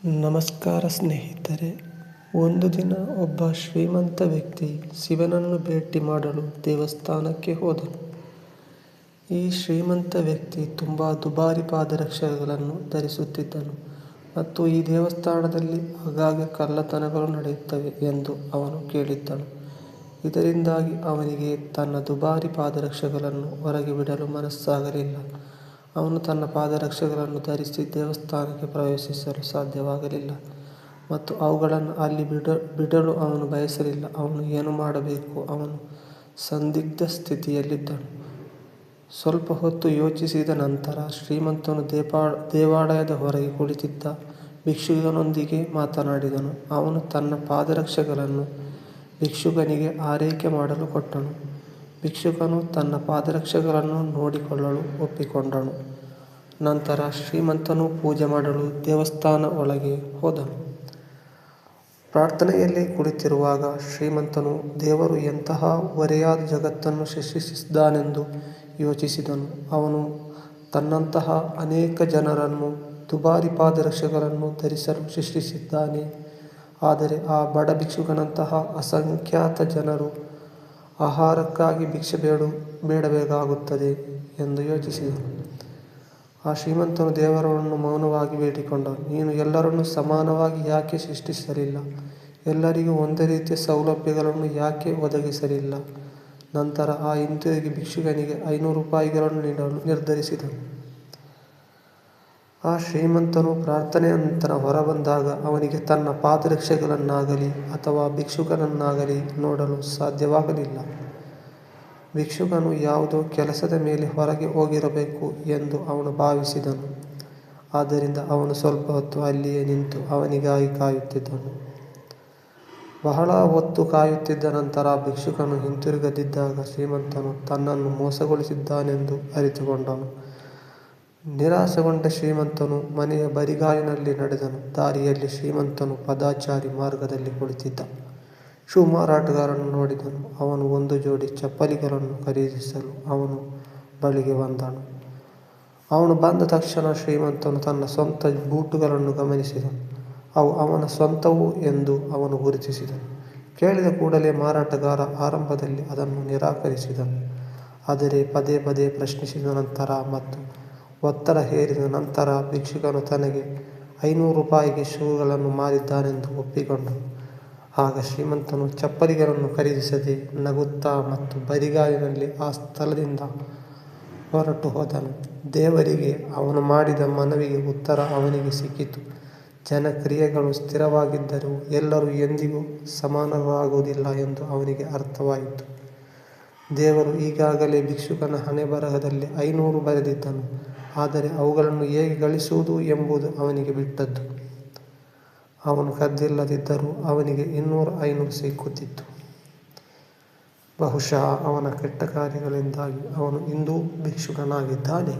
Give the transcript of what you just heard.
ನಮಸ್ಕಾರ ಸ್ನೇಹಿತರೆ. ಒಂದು ದಿನ ಒಬ್ಬ ಶ್ರೀಮಂತ ವ್ಯಕ್ತಿ ಶಿವನನ್ನು ಭೇಟಿ ಮಾಡಲು ದೇವಸ್ಥಾನಕ್ಕೆ ಹೋದನು. ಈ ಶ್ರೀಮಂತ ವ್ಯಕ್ತಿ ತುಂಬ ದುಬಾರಿ ಪಾದರಕ್ಷೆಗಳನ್ನು ಧರಿಸುತ್ತಿದ್ದನು ಮತ್ತು ಈ ದೇವಸ್ಥಾನದಲ್ಲಿ ಆಗಾಗ್ಗೆ ಕಳ್ಳತನಗಳು ನಡೆಯುತ್ತವೆ ಎಂದು ಅವನು ಕೇಳಿದ್ದನು. ಇದರಿಂದಾಗಿ ಅವನಿಗೆ ತನ್ನ ದುಬಾರಿ ಪಾದರಕ್ಷೆಗಳನ್ನು ಹೊರಗೆ ಬಿಡಲು ಮನಸ್ಸಾಗಲಿಲ್ಲ. ಅವನು ತನ್ನ ಪಾದರಕ್ಷೆಗಳನ್ನು ಧರಿಸಿ ದೇವಸ್ಥಾನಕ್ಕೆ ಪ್ರವೇಶಿಸಲು ಸಾಧ್ಯವಾಗಲಿಲ್ಲ ಮತ್ತು ಅವುಗಳನ್ನು ಅಲ್ಲಿ ಬಿಡಲು ಅವನು ಬಯಸಲಿಲ್ಲ. ಅವನು ಏನು ಮಾಡಬೇಕು? ಅವನು ಸಂದಿಗ್ಧ ಸ್ಥಿತಿಯಲ್ಲಿದ್ದನು. ಸ್ವಲ್ಪ ಹೊತ್ತು ಯೋಚಿಸಿದ ನಂತರ ಶ್ರೀಮಂತನು ದೇವಾಲಯದ ಹೊರಗೆ ಕುಳಿತಿದ್ದ ಭಿಕ್ಷುಕನೊಂದಿಗೆ ಮಾತನಾಡಿದನು. ಅವನು ತನ್ನ ಪಾದರಕ್ಷೆಗಳನ್ನು ಭಿಕ್ಷುಕನಿಗೆ ಆರೈಕೆ ಮಾಡಲು ಕೊಟ್ಟನು. ಭಿಕ್ಷುಕನು ತನ್ನ ಪಾದರಕ್ಷೆಗಳನ್ನು ನೋಡಿಕೊಳ್ಳಲು ಒಪ್ಪಿಕೊಂಡನು. ನಂತರ ಶ್ರೀಮಂತನು ಪೂಜೆ ಮಾಡಲು ದೇವಸ್ಥಾನ ಒಳಗೆ ಹೋದನು. ಪ್ರಾರ್ಥನೆಯಲ್ಲಿ ಕುಳಿತಿರುವಾಗ ಶ್ರೀಮಂತನು ದೇವರು ಎಂತಹ ಓರೆಯಾದ ಜಗತ್ತನ್ನು ಸೃಷ್ಟಿಸಿದ್ದಾನೆಂದು ಯೋಚಿಸಿದನು. ಅವನು ತನ್ನಂತಹ ಅನೇಕ ಜನರನ್ನು ದುಬಾರಿ ಪಾದರಕ್ಷೆಗಳನ್ನು ಧರಿಸಲು ಸೃಷ್ಟಿಸಿದ್ದಾನೆ. ಆದರೆ ಆ ಬಡ ಭಿಕ್ಷುಕನಂತಹ ಅಸಂಖ್ಯಾತ ಜನರು ಆಹಾರಕ್ಕಾಗಿ ಭಿಕ್ಷೆ ಬೇಡಬೇಕಾಗುತ್ತದೆ ಎಂದು ಯೋಚಿಸಿದನು. ಆ ಶ್ರೀಮಂತನು ದೇವರನ್ನು ಮೌನವಾಗಿ ಬೇಡಿಕೊಂಡನು. ನೀನು ಎಲ್ಲರನ್ನೂ ಸಮಾನವಾಗಿ ಯಾಕೆ ಸೃಷ್ಟಿಸಲಿಲ್ಲ? ಎಲ್ಲರಿಗೂ ಒಂದೇ ರೀತಿಯ ಸೌಲಭ್ಯಗಳನ್ನು ಯಾಕೆ ಒದಗಿಸಲಿಲ್ಲ? ನಂತರ ಹಿಂತಿರುಗಿ ಭಿಕ್ಷುಕನಿಗೆ 500 ರೂಪಾಯಿಗಳನ್ನು ನೀಡಲು ನಿರ್ಧರಿಸಿದನು. ಆ ಶ್ರೀಮಂತನು ಪ್ರಾರ್ಥನೆಯ ನಂತರ ಹೊರಬಂದಾಗ ಅವನಿಗೆ ತನ್ನ ಪಾದರಕ್ಷೆಗಳನ್ನಾಗಲಿ ಅಥವಾ ಭಿಕ್ಷುಕನನ್ನಾಗಲಿ ನೋಡಲು ಸಾಧ್ಯವಾಗಲಿಲ್ಲ. ಭಿಕ್ಷುಕನು ಯಾವುದೋ ಕೆಲಸದ ಮೇಲೆ ಹೊರಗೆ ಹೋಗಿರಬೇಕು ಎಂದು ಅವನು ಭಾವಿಸಿದನು. ಆದ್ದರಿಂದ ಅವನು ಸ್ವಲ್ಪ ಹೊತ್ತು ಅಲ್ಲಿಯೇ ನಿಂತು ಅವನಿಗಾಗಿ ಕಾಯುತ್ತಿದ್ದನು. ಬಹಳ ಹೊತ್ತು ಕಾಯುತ್ತಿದ್ದ ನಂತರ ಭಿಕ್ಷುಕನು ಹಿಂತಿರುಗದಿದ್ದಾಗ ಶ್ರೀಮಂತನು ತನ್ನನ್ನು ಮೋಸಗೊಳಿಸಿದ್ದಾನೆಂದು ಅರಿತುಕೊಂಡನು. ನಿರಾಶೆಗೊಂಡ ಶ್ರೀಮಂತನು ಮನೆಯ ಬರಿಗಾಲಿನಲ್ಲಿ ನಡೆದನು. ದಾರಿಯಲ್ಲಿ ಶ್ರೀಮಂತನು ಪಾದಚಾರಿ ಮಾರ್ಗದಲ್ಲಿ ಕುಳಿತಿದ್ದ ಶೂ ಮಾರಾಟಗಾರನನ್ನು ನೋಡಿದನು. ಅವನು ಒಂದು ಜೋಡಿ ಚಪ್ಪಲಿಗಳನ್ನು ಖರೀದಿಸಲು ಅವನ ಬಳಿಗೆ ಬಂದನು. ಅವನು ಬಂದ ತಕ್ಷಣ ಶ್ರೀಮಂತನು ತನ್ನ ಸ್ವಂತ ಬೂಟುಗಳನ್ನು ಗಮನಿಸಿದನು. ಅವು ಅವನ ಸ್ವಂತವು ಎಂದು ಅವನು ಗುರುತಿಸಿದನು. ಕೇಳಿದ ಕೂಡಲೇ ಮಾರಾಟಗಾರ ಆರಂಭದಲ್ಲಿ ಅದನ್ನು ನಿರಾಕರಿಸಿದನು. ಆದರೆ ಪದೇ ಪದೇ ಪ್ರಶ್ನಿಸಿದ ನಂತರ ಮತ್ತು ಒತ್ತಡ ಹೇರಿದ ನಂತರ ಭಿಕ್ಷುಕನು ತನಗೆ 500 ರೂಪಾಯಿಗೆ ಶೂಗಳನ್ನು ಮಾರಿದ್ದಾನೆಂದು ಒಪ್ಪಿಕೊಂಡನು. ಆಗ ಶ್ರೀಮಂತನು ಚಪ್ಪಲಿಗಳನ್ನು ಖರೀದಿಸದೆ ನಗುತ್ತಾ ಮತ್ತು ಬರಿಗಾಲಿನಲ್ಲಿ ಆ ಸ್ಥಳದಿಂದ ಹೊರಟು ಹೋದನು. ದೇವರಿಗೆ ಅವನು ಮಾಡಿದ ಮನವಿಗೆ ಉತ್ತರ ಅವನಿಗೆ ಸಿಕ್ಕಿತು. ಜನಕ್ರಿಯೆಗಳು ಸ್ಥಿರವಾಗಿದ್ದರೂ ಎಲ್ಲರೂ ಎಂದಿಗೂ ಸಮಾನರಾಗುವುದಿಲ್ಲ ಎಂದು ಅವನಿಗೆ ಅರ್ಥವಾಯಿತು. ದೇವರು ಈಗಾಗಲೇ ಭಿಕ್ಷುಕನ ಹಣೆಬರಹದಲ್ಲಿ 500 ಬರೆದಿದ್ದನು. ಆದರೆ ಅವುಗಳನ್ನು ಹೇಗೆ ಗಳಿಸುವುದು ಎಂಬುದು ಅವನಿಗೆ ಬಿಟ್ಟದ್ದು. ಅವನು ಕದ್ದಿಲ್ಲದಿದ್ದರೂ ಅವನಿಗೆ 200-500 ಸಿಕ್ಕುತ್ತಿತ್ತು. ಬಹುಶಃ ಅವನ ಕೆಟ್ಟ ಕಾರ್ಯಗಳಿಂದಾಗಿ ಅವನು ಇಂದೂ ಭಿಕ್ಷುಕನಾಗಿದ್ದಾನೆ.